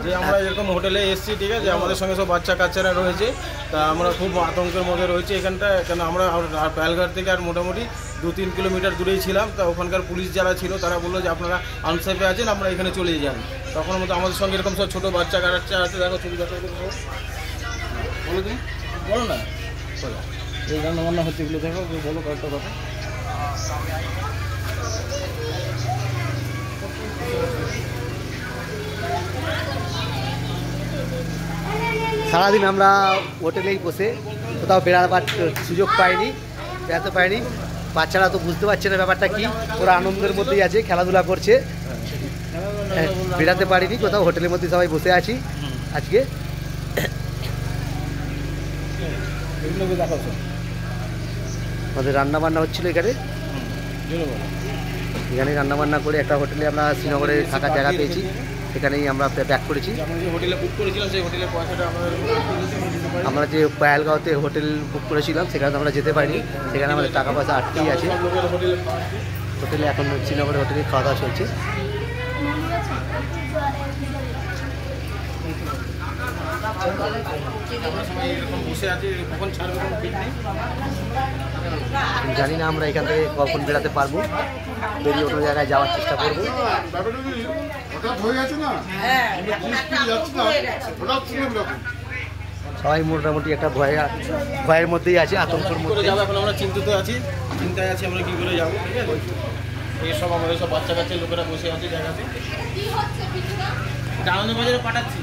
যে আমরা এরকম হোটেলে এসেছি, ঠিক আছে, আমাদের সঙ্গে সব বাচ্চা কাচ্চারা রয়েছে, তা আমরা খুব আতঙ্কের মধ্যে রয়েছি এখানটা। কেন আমরা পায়েলঘাট থেকে আর মোটামুটি 2-3 কিলোমিটার দূরেই ছিলাম। তা ওখানকার পুলিশ যারা ছিল তারা বললো যে আপনারা আনসেফে আছেন, আমরা এখানে চলে যান। তখন মতো আমাদের সঙ্গে এরকম সব ছোটো বাচ্চা কাচ্চা আছে, দেখো ছবি দেখো, বলো তুমি বলো না, এই রান্না বান্না হচ্ছে এগুলো দেখো, বলো কয়েকটা কথা। সারাদিন আমরা হোটেলেই বসে কোথাও বেড়াবার সুযোগ পাইনি, বেড়াতে পারিনি। বাচ্চারা তো বুঝতে পারছে না ব্যাপারটা কি, ওরা আনন্দের মধ্যেই আছে, খেলাধুলা করছে, বেড়াতে পারিনি কোথাও, হোটেলের মধ্যে সবাই বসে আছি আজকে। আমাদের রান্না বান্না হচ্ছিল এখানে, এখানে রান্না বান্না করে একটা হোটেলে আমরা শ্রীনগরে থাকার জায়গা পেয়েছি, সেখানেই আমরা ব্যাক করেছি। আমরা যে পায়েলগাঁওতে হোটেল বুক করেছিলাম সেখানে আমরা যেতে পারিনি, সেখানে আমাদের টাকা পয়সা আটকেই আছে। হোটেলে এখন শ্রীনগরের হোটেলে খাওয়া দাওয়া চলছে। জানি না আমরা এখান থেকে কখন বেড়াতে পারবো, বেরিয়ে অন্য জায়গায় যাওয়ার চেষ্টা করবো। সবাই মোটামুটি একটা ভয়ের মধ্যেই আছে, আতঙ্কের মধ্যে যাবো। এখন আমরা চিন্তিত আছি, চিন্তায় আছি আমরা কী করে যাবো, ঠিক আছে। এইসব আমাদের সব বাচ্চা কাচ্চার লোকেরা বসে আছে জায়গাতে, আনন্দবাজারে পাঠাচ্ছি।